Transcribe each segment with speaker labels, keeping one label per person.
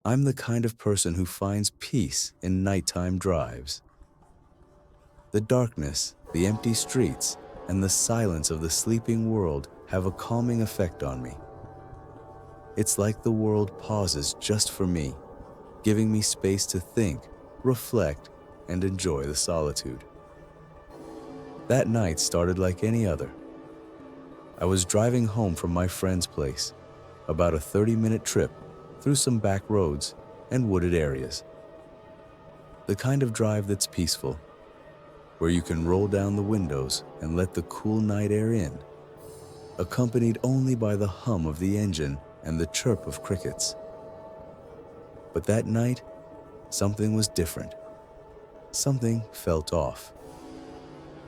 Speaker 1: I'm the kind of person who finds peace in nighttime drives. The darkness, the empty streets, and the silence of the sleeping world have a calming effect on me. It's like the world pauses just for me, giving me space to think, reflect, and enjoy the solitude. That night started like any other. I was driving home from my friend's place, about a 30-minute trip through some back roads and wooded areas. The kind of drive that's peaceful, where you can roll down the windows and let the cool night air in, accompanied only by the hum of the engine and the chirp of crickets. But that night, something was different. Something felt off.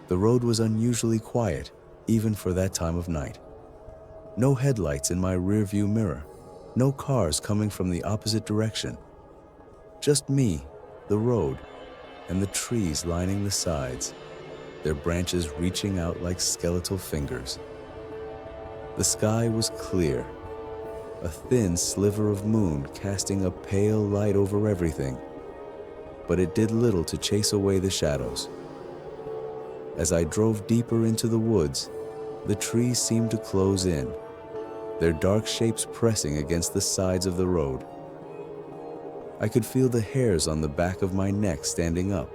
Speaker 1: The road was unusually quiet, even for that time of night. No headlights in my rearview mirror, no cars coming from the opposite direction. Just me, the road, and the trees lining the sides, their branches reaching out like skeletal fingers. The sky was clear, a thin sliver of moon casting a pale light over everything, but it did little to chase away the shadows. As I drove deeper into the woods, the trees seemed to close in, their dark shapes pressing against the sides of the road. I could feel the hairs on the back of my neck standing up,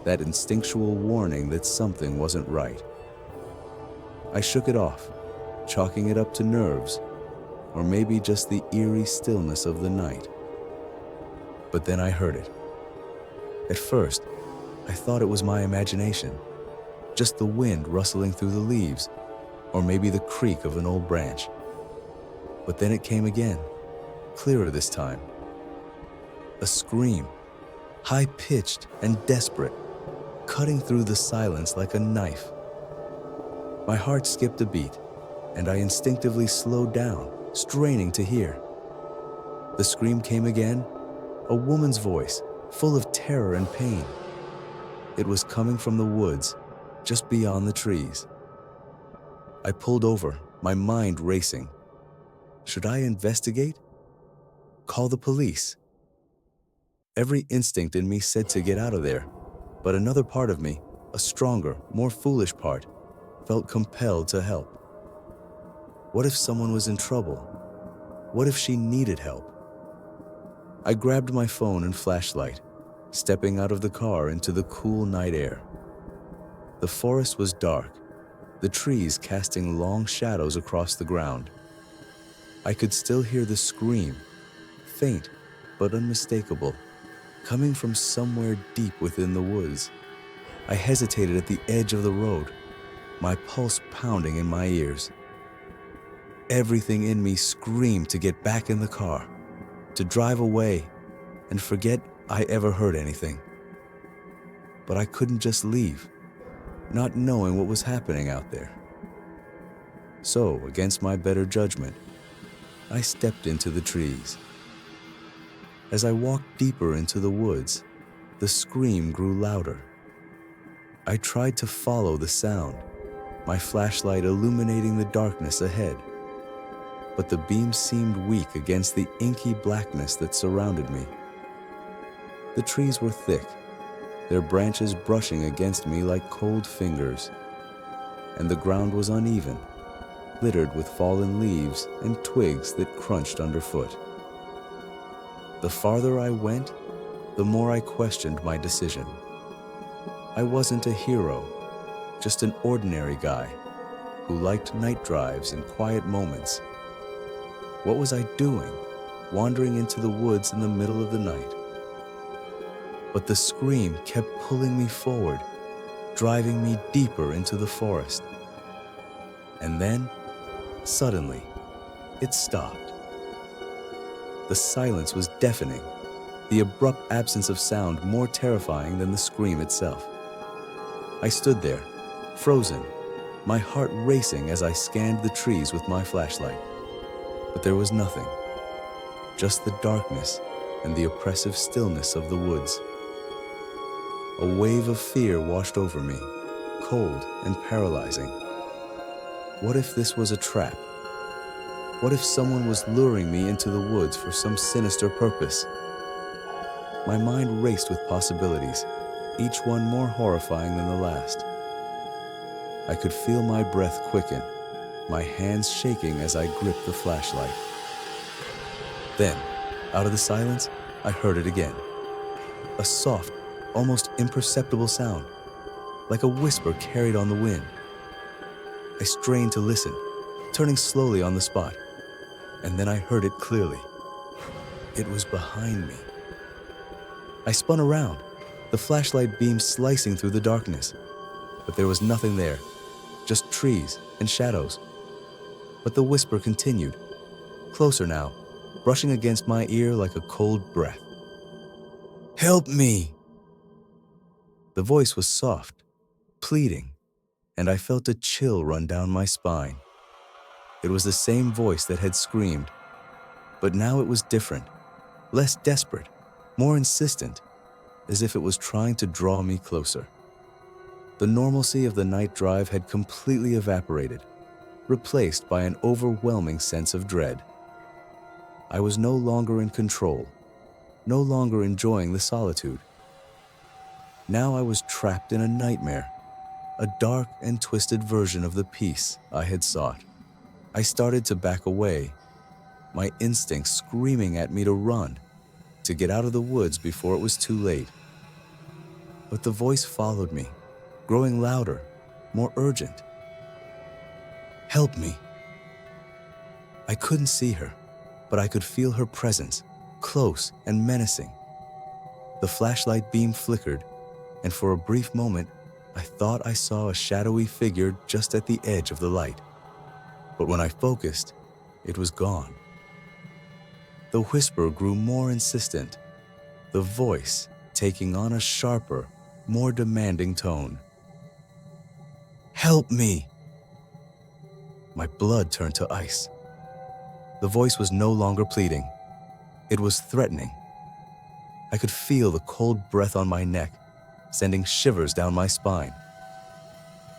Speaker 1: that instinctual warning that something wasn't right. I shook it off, chalking it up to nerves, or maybe just the eerie stillness of the night. But then I heard it. At first, I thought it was my imagination, just the wind rustling through the leaves, or maybe the creak of an old branch. But then it came again, clearer this time. A scream, high-pitched and desperate, cutting through the silence like a knife. My heart skipped a beat, and I instinctively slowed down, straining to hear. The scream came again, a woman's voice, full of terror and pain. It was coming from the woods, just beyond the trees. I pulled over, my mind racing. Should I investigate? Call the police? Every instinct in me said to get out of there, but another part of me, a stronger, more foolish part, felt compelled to help. What if someone was in trouble? What if she needed help? I grabbed my phone and flashlight, stepping out of the car into the cool night air. The forest was dark, the trees casting long shadows across the ground. I could still hear the scream, faint but unmistakable, coming from somewhere deep within the woods. I hesitated at the edge of the road, my pulse pounding in my ears. Everything in me screamed to get back in the car, to drive away and forget I ever heard anything. But I couldn't just leave, not knowing what was happening out there. So, against my better judgment, I stepped into the trees. As I walked deeper into the woods, the scream grew louder. I tried to follow the sound, my flashlight illuminating the darkness ahead. But the beam seemed weak against the inky blackness that surrounded me. The trees were thick, their branches brushing against me like cold fingers, and the ground was uneven, littered with fallen leaves and twigs that crunched underfoot. The farther I went, the more I questioned my decision. I wasn't a hero, just an ordinary guy who liked night drives and quiet moments. What was I doing, wandering into the woods in the middle of the night? But the scream kept pulling me forward, driving me deeper into the forest. And then, suddenly, it stopped. The silence was deafening, the abrupt absence of sound more terrifying than the scream itself. I stood there, frozen, my heart racing as I scanned the trees with my flashlight. But there was nothing, just the darkness and the oppressive stillness of the woods. A wave of fear washed over me, cold and paralyzing. What if this was a trap? What if someone was luring me into the woods for some sinister purpose? My mind raced with possibilities, each one more horrifying than the last. I could feel my breath quicken, my hands shaking as I gripped the flashlight. Then, out of the silence, I heard it again. A soft, almost imperceptible sound, like a whisper carried on the wind. I strained to listen, turning slowly on the spot, and then I heard it clearly. It was behind me. I spun around, the flashlight beam slicing through the darkness, but there was nothing there, just trees and shadows. But the whisper continued, closer now, brushing against my ear like a cold breath. "Help me!" The voice was soft, pleading, and I felt a chill run down my spine. It was the same voice that had screamed, but now it was different, less desperate, more insistent, as if it was trying to draw me closer. The normalcy of the night drive had completely evaporated, replaced by an overwhelming sense of dread. I was no longer in control, no longer enjoying the solitude. Now I was trapped in a nightmare, a dark and twisted version of the peace I had sought. I started to back away, my instincts screaming at me to run, to get out of the woods before it was too late. But the voice followed me, growing louder, more urgent. "Help me." I couldn't see her, but I could feel her presence, close and menacing. The flashlight beam flickered, and for a brief moment, I thought I saw a shadowy figure just at the edge of the light. But when I focused, it was gone. The whisper grew more insistent, the voice taking on a sharper, more demanding tone. "Help me!" My blood turned to ice. The voice was no longer pleading. It was threatening. I could feel the cold breath on my neck, sending shivers down my spine.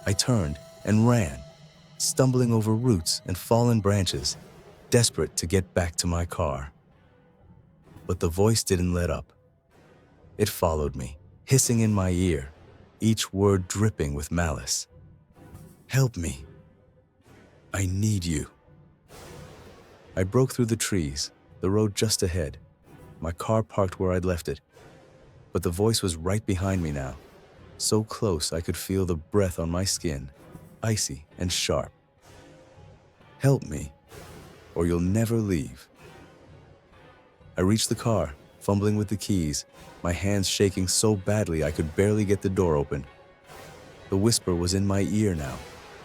Speaker 1: I turned and ran, stumbling over roots and fallen branches, desperate to get back to my car. But the voice didn't let up. It followed me, hissing in my ear, each word dripping with malice. "Help me. I need you." I broke through the trees, the road just ahead, my car parked where I'd left it. But the voice was right behind me now, so close I could feel the breath on my skin, icy and sharp. "Help me, or you'll never leave." I reached the car, fumbling with the keys, my hands shaking so badly I could barely get the door open. The whisper was in my ear now,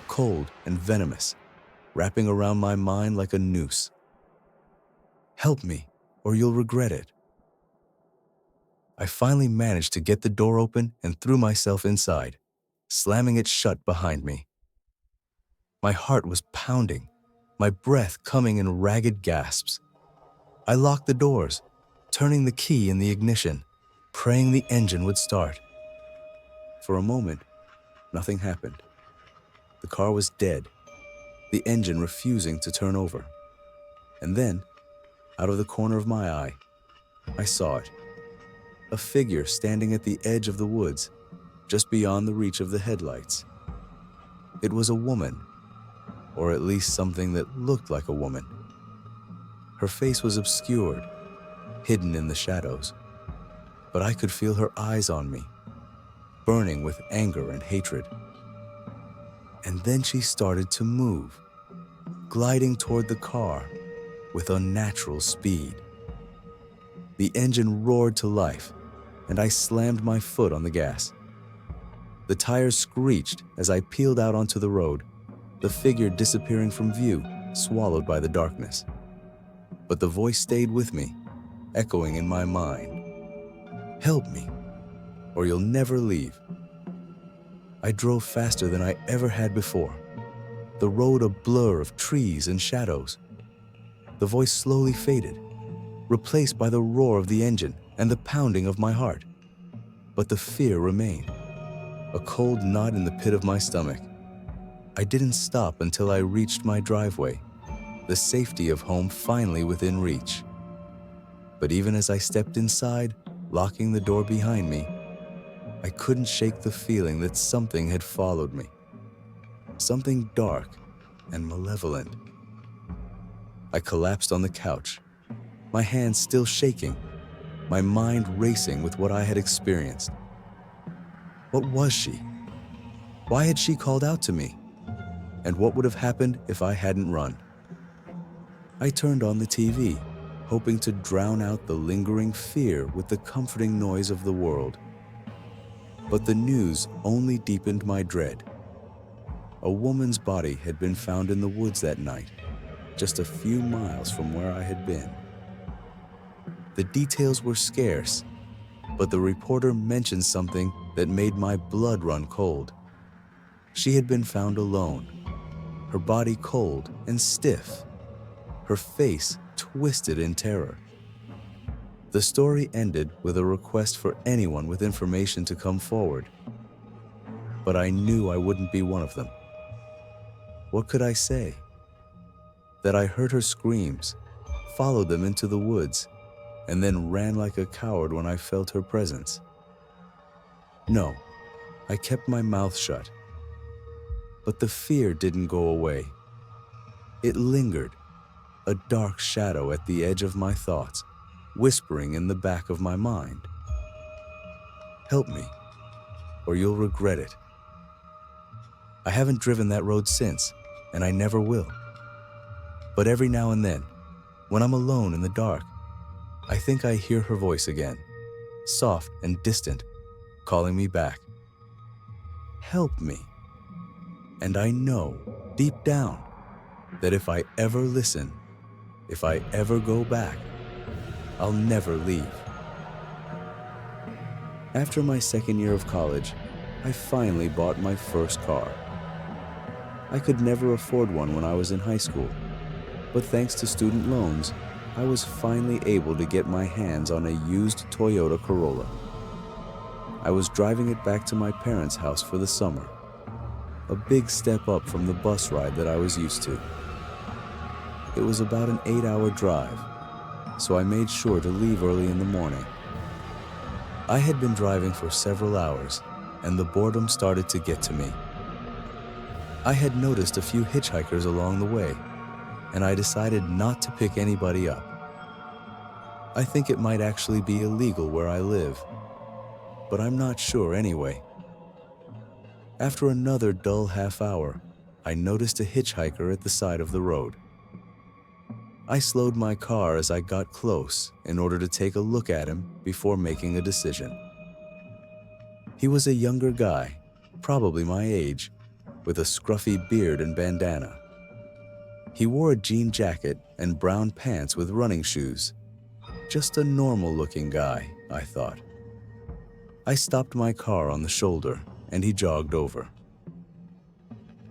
Speaker 1: cold and venomous, wrapping around my mind like a noose. "Help me, or you'll regret it." I finally managed to get the door open and threw myself inside, slamming it shut behind me. My heart was pounding, my breath coming in ragged gasps. I locked the doors, turning the key in the ignition, praying the engine would start. For a moment, nothing happened. The car was dead, the engine refusing to turn over. And then, out of the corner of my eye, I saw it. A figure standing at the edge of the woods, just beyond the reach of the headlights. It was a woman, or at least something that looked like a woman. Her face was obscured, hidden in the shadows, but I could feel her eyes on me, burning with anger and hatred. And then she started to move, gliding toward the car with unnatural speed. The engine roared to life, and I slammed my foot on the gas. The tires screeched as I peeled out onto the road, the figure disappearing from view, swallowed by the darkness. But the voice stayed with me, echoing in my mind. "Help me, or you'll never leave." I drove faster than I ever had before, the road a blur of trees and shadows. The voice slowly faded, replaced by the roar of the engine and the pounding of my heart. But the fear remained, a cold knot in the pit of my stomach. I didn't stop until I reached my driveway, the safety of home finally within reach. But even as I stepped inside, locking the door behind me, I couldn't shake the feeling that something had followed me. Something dark and malevolent. I collapsed on the couch, my hands still shaking, my mind racing with what I had experienced. What was she? Why had she called out to me? And what would have happened if I hadn't run? I turned on the TV, hoping to drown out the lingering fear with the comforting noise of the world. But the news only deepened my dread. A woman's body had been found in the woods that night, just a few miles from where I had been. The details were scarce, but the reporter mentioned something that made my blood run cold. She had been found alone, her body cold and stiff, her face twisted in terror. The story ended with a request for anyone with information to come forward. But I knew I wouldn't be one of them. What could I say? That I heard her screams, followed them into the woods, and then ran like a coward when I felt her presence? No, I kept my mouth shut. But the fear didn't go away. It lingered, a dark shadow at the edge of my thoughts, whispering in the back of my mind. Help me, or you'll regret it. I haven't driven that road since, and I never will. But every now and then, when I'm alone in the dark, I think I hear her voice again, soft and distant, calling me back. Help me. And I know, deep down, that if I ever listen, if I ever go back, I'll never leave. After my second year of college, I finally bought my first car. I could never afford one when I was in high school, but thanks to student loans, I was finally able to get my hands on a used Toyota Corolla. I was driving it back to my parents' house for the summer, a big step up from the bus ride that I was used to. It was about an 8-hour drive, so I made sure to leave early in the morning. I had been driving for several hours, and the boredom started to get to me. I had noticed a few hitchhikers along the way, and I decided not to pick anybody up. I think it might actually be illegal where I live, but I'm not sure anyway. After another dull half hour, I noticed a hitchhiker at the side of the road. I slowed my car as I got close in order to take a look at him before making a decision. He was a younger guy, probably my age, with a scruffy beard and bandana. He wore a jean jacket and brown pants with running shoes. Just a normal-looking guy, I thought. I stopped my car on the shoulder, and he jogged over.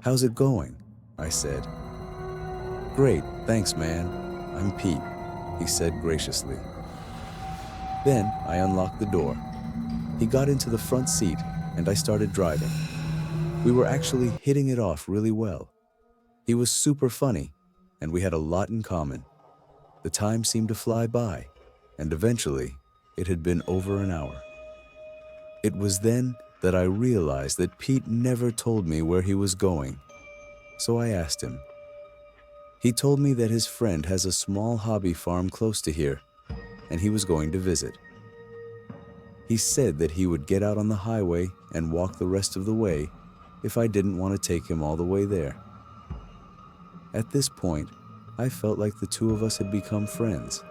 Speaker 1: "How's it going?" I said. "Great, thanks, man. I'm Pete," he said graciously. Then I unlocked the door. He got into the front seat, and I started driving. We were actually hitting it off really well. He was super funny, and we had a lot in common. The time seemed to fly by, and eventually, it had been over an hour. It was then that I realized that Pete never told me where he was going, so I asked him. He told me that his friend has a small hobby farm close to here, and he was going to visit. He said that he would get out on the highway and walk the rest of the way if I didn't want to take him all the way there. At this point, I felt like the two of us had become friends,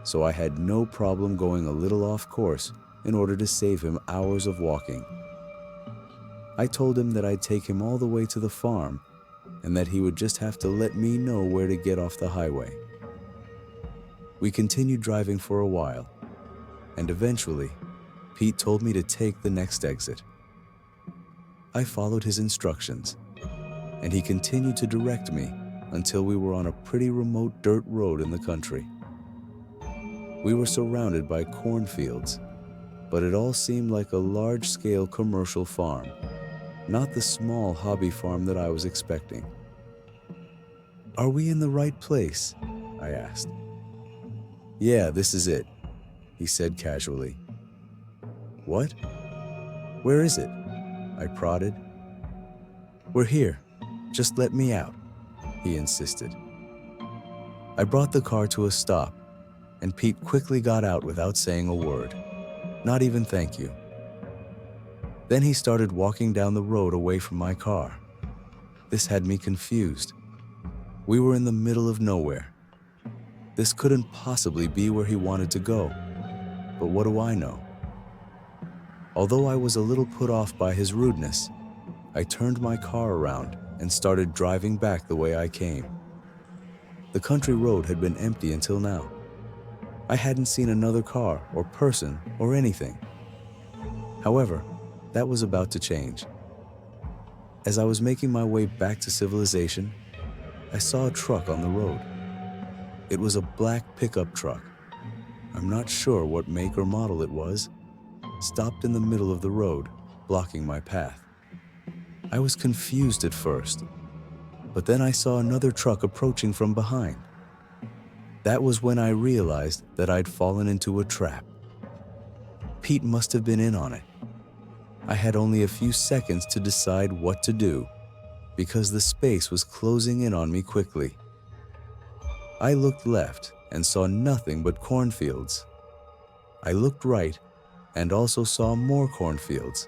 Speaker 1: so I had no problem going a little off course in order to save him hours of walking. I told him that I'd take him all the way to the farm and that he would just have to let me know where to get off the highway. We continued driving for a while, and eventually, Pete told me to take the next exit. I followed his instructions, and he continued to direct me until we were on a pretty remote dirt road in the country. We were surrounded by cornfields, but it all seemed like a large-scale commercial farm, not the small hobby farm that I was expecting. "Are we in the right place?" I asked. "Yeah, this is it," he said casually. "What? Where is it?" I prodded. "We're here. Just let me out," he insisted. I brought the car to a stop, and Pete quickly got out without saying a word, not even thank you. Then he started walking down the road away from my car. This had me confused. We were in the middle of nowhere. This couldn't possibly be where he wanted to go, but what do I know? Although I was a little put off by his rudeness, I turned my car around and started driving back the way I came. The country road had been empty until now. I hadn't seen another car or person or anything. However, that was about to change. As I was making my way back to civilization, I saw a truck on the road. It was a black pickup truck. I'm not sure what make or model it was, stopped in the middle of the road, blocking my path. I was confused at first, but then I saw another truck approaching from behind. That was when I realized that I'd fallen into a trap. Pete must have been in on it. I had only a few seconds to decide what to do, because the space was closing in on me quickly. I looked left and saw nothing but cornfields. I looked right and also saw more cornfields.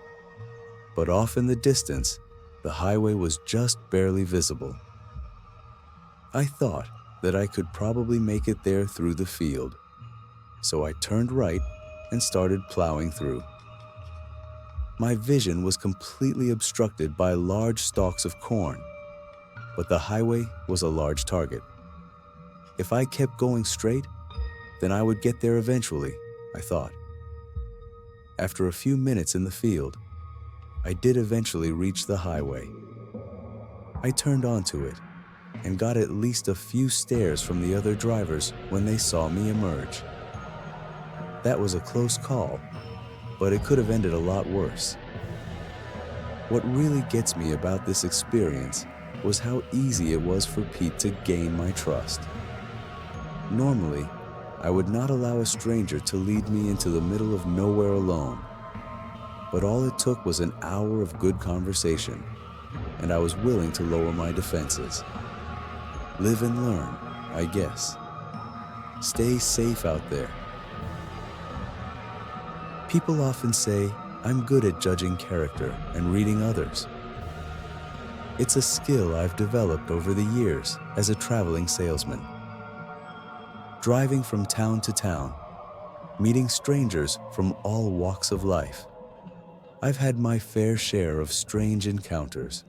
Speaker 1: But off in the distance, the highway was just barely visible. I thought that I could probably make it there through the field, so I turned right and started plowing through. My vision was completely obstructed by large stalks of corn, but the highway was a large target. If I kept going straight, then I would get there eventually, I thought. After a few minutes in the field, I did eventually reach the highway. I turned onto it and got at least a few stares from the other drivers when they saw me emerge. That was a close call, but it could have ended a lot worse. What really gets me about this experience was how easy it was for Pete to gain my trust. Normally, I would not allow a stranger to lead me into the middle of nowhere alone. But all it took was an hour of good conversation, and I was willing to lower my defenses. Live and learn, I guess. Stay safe out there. People often say I'm good at judging character and reading others. It's a skill I've developed over the years as a traveling salesman. Driving from town to town, meeting strangers from all walks of life. I've had my fair share of strange encounters,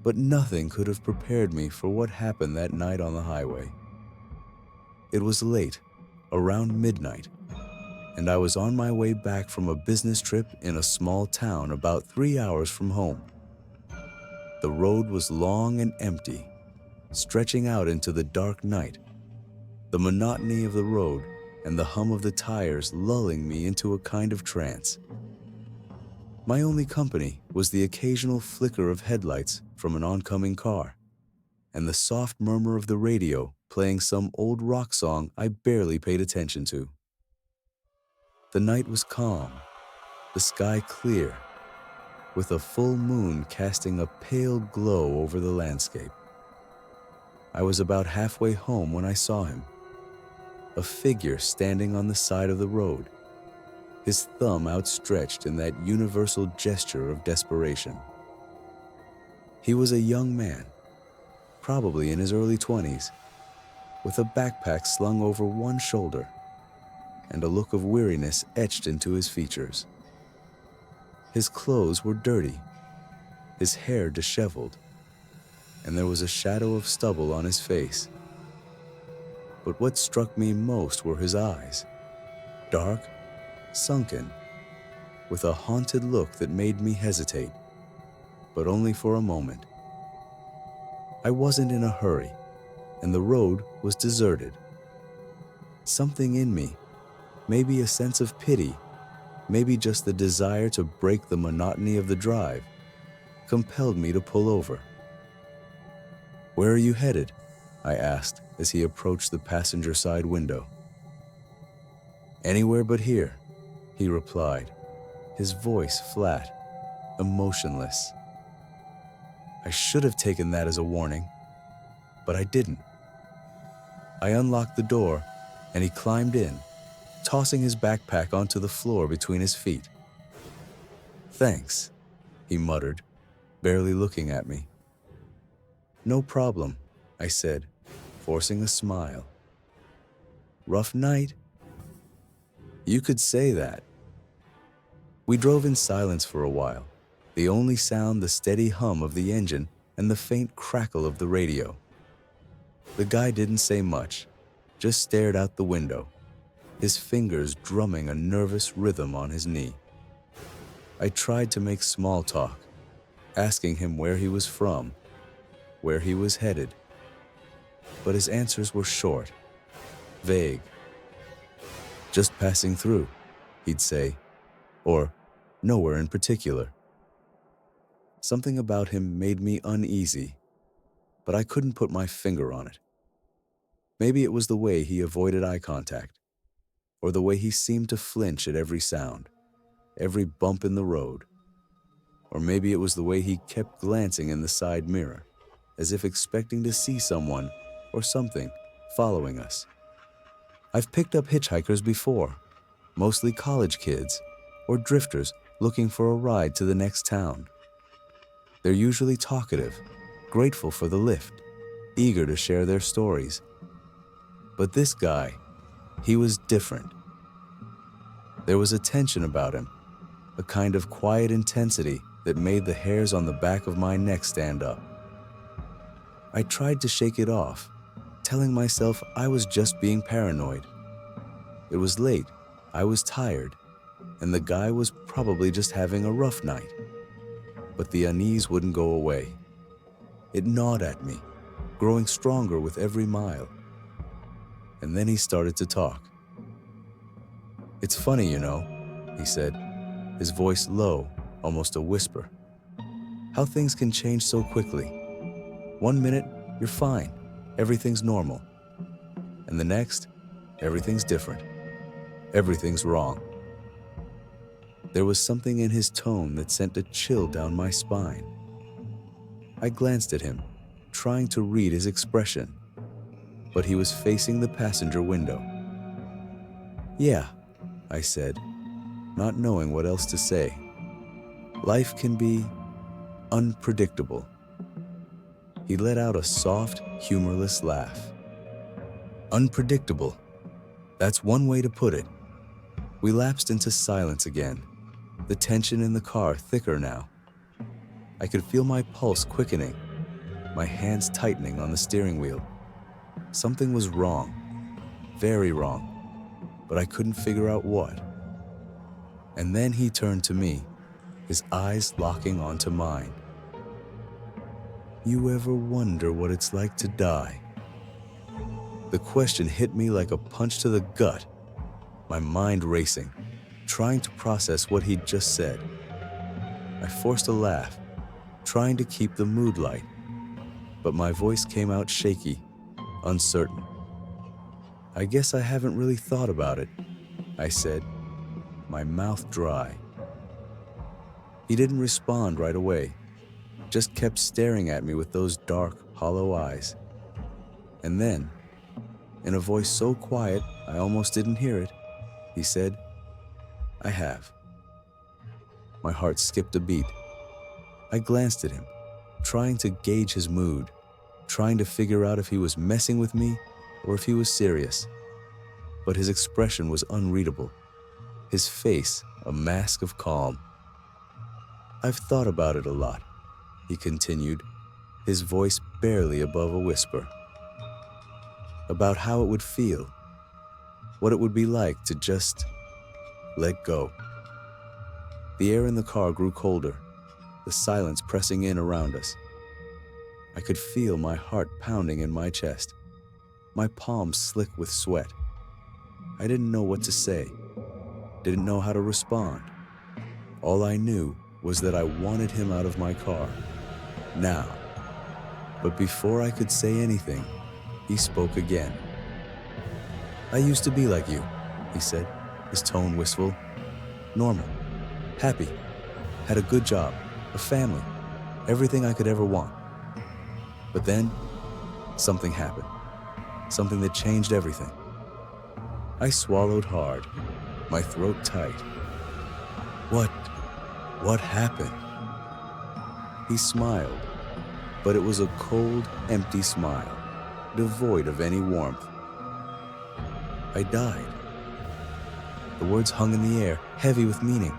Speaker 1: but nothing could have prepared me for what happened that night on the highway. It was late, around midnight, and I was on my way back from a business trip in a small town about 3 hours from home. The road was long and empty, stretching out into the dark night, the monotony of the road and the hum of the tires lulling me into a kind of trance. My only company was the occasional flicker of headlights from an oncoming car, and the soft murmur of the radio playing some old rock song I barely paid attention to. The night was calm, the sky clear, with a full moon casting a pale glow over the landscape. I was about halfway home when I saw him, a figure standing on the side of the road, his thumb outstretched in that universal gesture of desperation. He was a young man, probably in his early 20s, with a backpack slung over one shoulder and a look of weariness etched into his features. His clothes were dirty, his hair disheveled, and there was a shadow of stubble on his face. But what struck me most were his eyes, dark, sunken, with a haunted look that made me hesitate, but only for a moment. I wasn't in a hurry, and the road was deserted. Something in me, maybe a sense of pity, maybe just the desire to break the monotony of the drive, compelled me to pull over. "Where are you headed?" I asked as he approached the passenger side window. Anywhere but here, he replied, his voice flat, emotionless. I should have taken that as a warning, but I didn't. I unlocked the door and he climbed in, tossing his backpack onto the floor between his feet. Thanks, he muttered, barely looking at me. No problem, I said, forcing a smile. Rough night? You could say that. We drove in silence for a while, the only sound the steady hum of the engine and the faint crackle of the radio. The guy didn't say much, just stared out the window, his fingers drumming a nervous rhythm on his knee. I tried to make small talk, asking him where he was from, where he was headed. But his answers were short, vague. Just passing through, he'd say, or nowhere in particular. Something about him made me uneasy, but I couldn't put my finger on it. Maybe it was the way he avoided eye contact, or the way he seemed to flinch at every sound, every bump in the road. Or maybe it was the way he kept glancing in the side mirror, as if expecting to see someone or something following us. I've picked up hitchhikers before, mostly college kids or drifters looking for a ride to the next town. They're usually talkative, grateful for the lift, eager to share their stories. But this guy, he was different. There was a tension about him, a kind of quiet intensity that made the hairs on the back of my neck stand up. I tried to shake it off, telling myself I was just being paranoid. It was late, I was tired, and the guy was probably just having a rough night. But the unease wouldn't go away. It gnawed at me, growing stronger with every mile. And then he started to talk. It's funny, you know, he said, his voice low, almost a whisper. How things can change so quickly. 1 minute, you're fine, everything's normal. And the next, everything's different. Everything's wrong. There was something in his tone that sent a chill down my spine. I glanced at him, trying to read his expression, but he was facing the passenger window. Yeah, I said, not knowing what else to say. Life can be unpredictable. He let out a soft, humorless laugh. Unpredictable. That's one way to put it. We lapsed into silence again, the tension in the car thicker now. I could feel my pulse quickening, my hands tightening on the steering wheel. Something was wrong, very wrong, but I couldn't figure out what. And then he turned to me, his eyes locking onto mine. You ever wonder what it's like to die? The question hit me like a punch to the gut, my mind racing, trying to process what he'd just said. I forced a laugh, trying to keep the mood light, but my voice came out shaky, uncertain. I guess I haven't really thought about it, I said, my mouth dry. He didn't respond right away, just kept staring at me with those dark, hollow eyes. And then, in a voice so quiet I almost didn't hear it, he said, I have. My heart skipped a beat. I glanced at him, trying to gauge his mood, trying to figure out if he was messing with me or if he was serious. But his expression was unreadable, his face a mask of calm. I've thought about it a lot, he continued, his voice barely above a whisper. About how it would feel, what it would be like to just let go. The air in the car grew colder, the silence pressing in around us. I could feel my heart pounding in my chest, my palms slick with sweat. I didn't know what to say, didn't know how to respond. All I knew was that I wanted him out of my car, now. But before I could say anything, He spoke again. "I used to be like you," he said, his tone wistful. "Normal, happy, had a good job, a family, everything I could ever want. But then, something happened. Something that changed everything." I swallowed hard, my throat tight. What happened?" He smiled, but it was a cold, empty smile, devoid of any warmth. "I died." The words hung in the air, heavy with meaning.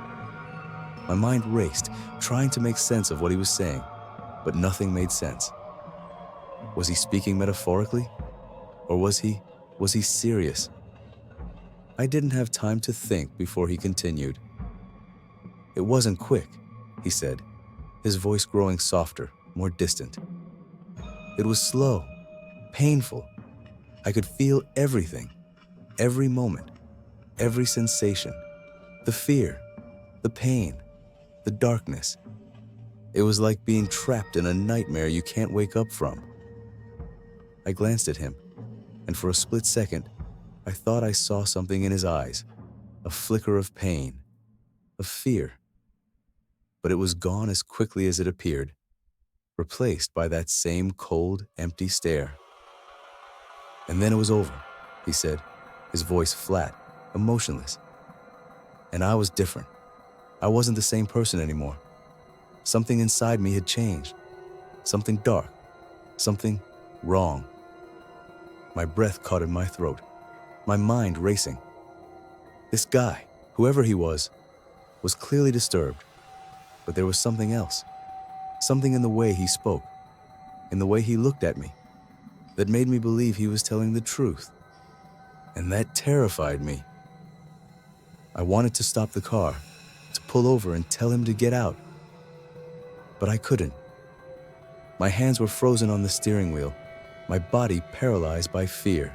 Speaker 1: My mind raced, trying to make sense of what he was saying, but nothing made sense. Was he speaking metaphorically? Or was he serious? I didn't have time to think before he continued. "It wasn't quick," he said, his voice growing softer, more distant. "It was slow, painful. I could feel everything, every moment, every sensation, the fear, the pain, the darkness. It was like being trapped in a nightmare you can't wake up from." I glanced at him, and for a split second, I thought I saw something in his eyes, a flicker of pain, of fear. But it was gone as quickly as it appeared, replaced by that same cold, empty stare. "And then it was over," he said, his voice flat, emotionless. "And I was different. I wasn't the same person anymore. Something inside me had changed. Something dark. Something wrong." My breath caught in my throat, my mind racing. This guy, whoever he was clearly disturbed. But there was something else, something in the way he spoke, in the way he looked at me, that made me believe he was telling the truth. And that terrified me. I wanted to stop the car, to pull over and tell him to get out. But I couldn't. My hands were frozen on the steering wheel, my body paralyzed by fear.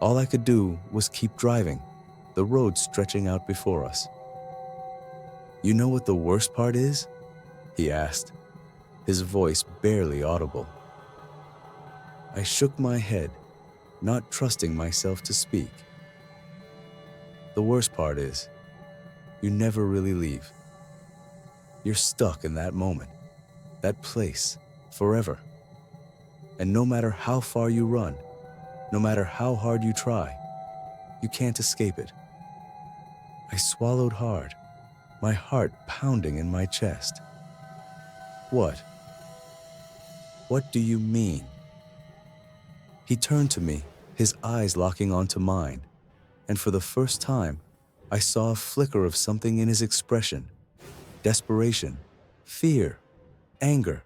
Speaker 1: All I could do was keep driving, the road stretching out before us. "You know what the worst part is?" he asked, his voice barely audible. I shook my head, not trusting myself to speak. "The worst part is, you never really leave. You're stuck in that moment, that place, forever. And no matter how far you run, no matter how hard you try, you can't escape it." I swallowed hard, my heart pounding in my chest. What do you mean?" He turned to me, his eyes locking onto mine, and for the first time, I saw a flicker of something in his expression. Desperation, fear, anger.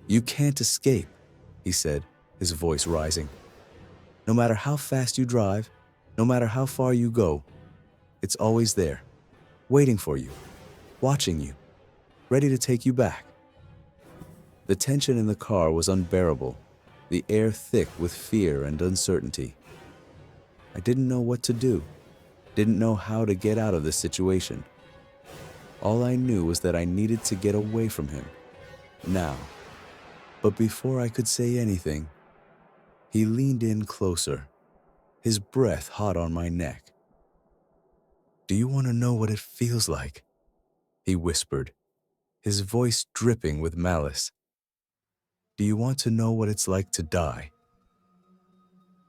Speaker 1: "You can't escape," he said, his voice rising. "No matter how fast you drive, no matter how far you go, it's always there, waiting for you, watching you, ready to take you back." The tension in the car was unbearable, the air thick with fear and uncertainty. I didn't know what to do, didn't know how to get out of this situation. All I knew was that I needed to get away from him, now. But before I could say anything, he leaned in closer, his breath hot on my neck. "Do you want to know what it feels like?" he whispered, his voice dripping with malice. "Do you want to know what it's like to die?"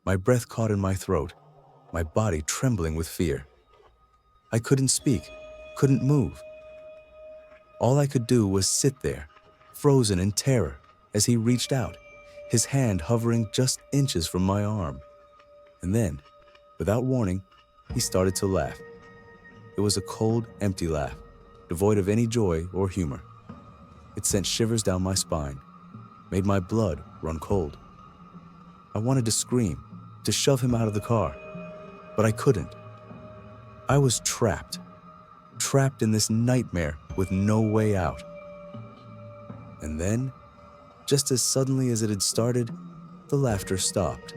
Speaker 1: My breath caught in my throat, my body trembling with fear. I couldn't speak, couldn't move. All I could do was sit there, frozen in terror, as he reached out, his hand hovering just inches from my arm. And then, without warning, he started to laugh. It was a cold, empty laugh, devoid of any joy or humor. It sent shivers down my spine, made my blood run cold. I wanted to scream, to shove him out of the car, but I couldn't. I was trapped in this nightmare with no way out. And then, just as suddenly as it had started, the laughter stopped.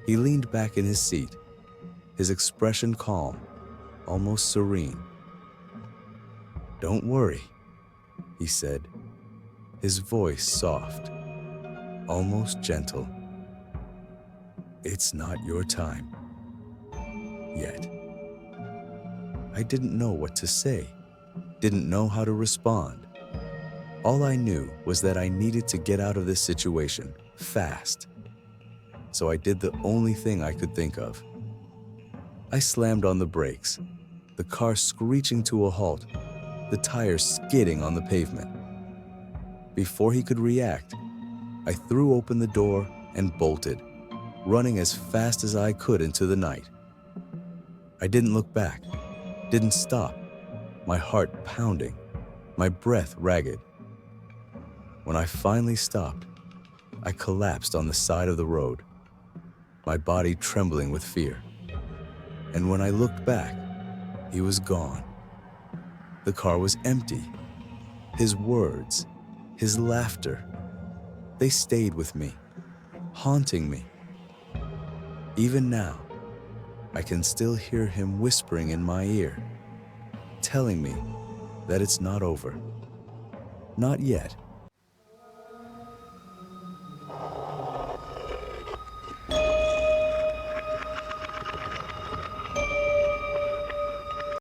Speaker 1: He leaned back in his seat, his expression calm, almost serene. "Don't worry," he said, his voice soft. almost gentle. It's not your time yet. I didn't know what to say, didn't know how to respond. All I knew was that I needed to get out of this situation fast. So I did the only thing I could think of. I slammed on the brakes, the car screeching to a halt, the tires skidding on the pavement. Before he could react, I threw open the door and bolted, running as fast as I could into the night. I didn't look back, didn't stop, my heart pounding, my breath ragged. When I finally stopped, I collapsed on the side of the road, my body trembling with fear. And when I looked back, he was gone. The car was empty. His words, his laughter, they stayed with me, haunting me. Even now, I can still hear him whispering in my ear, telling me that it's not over. Not yet.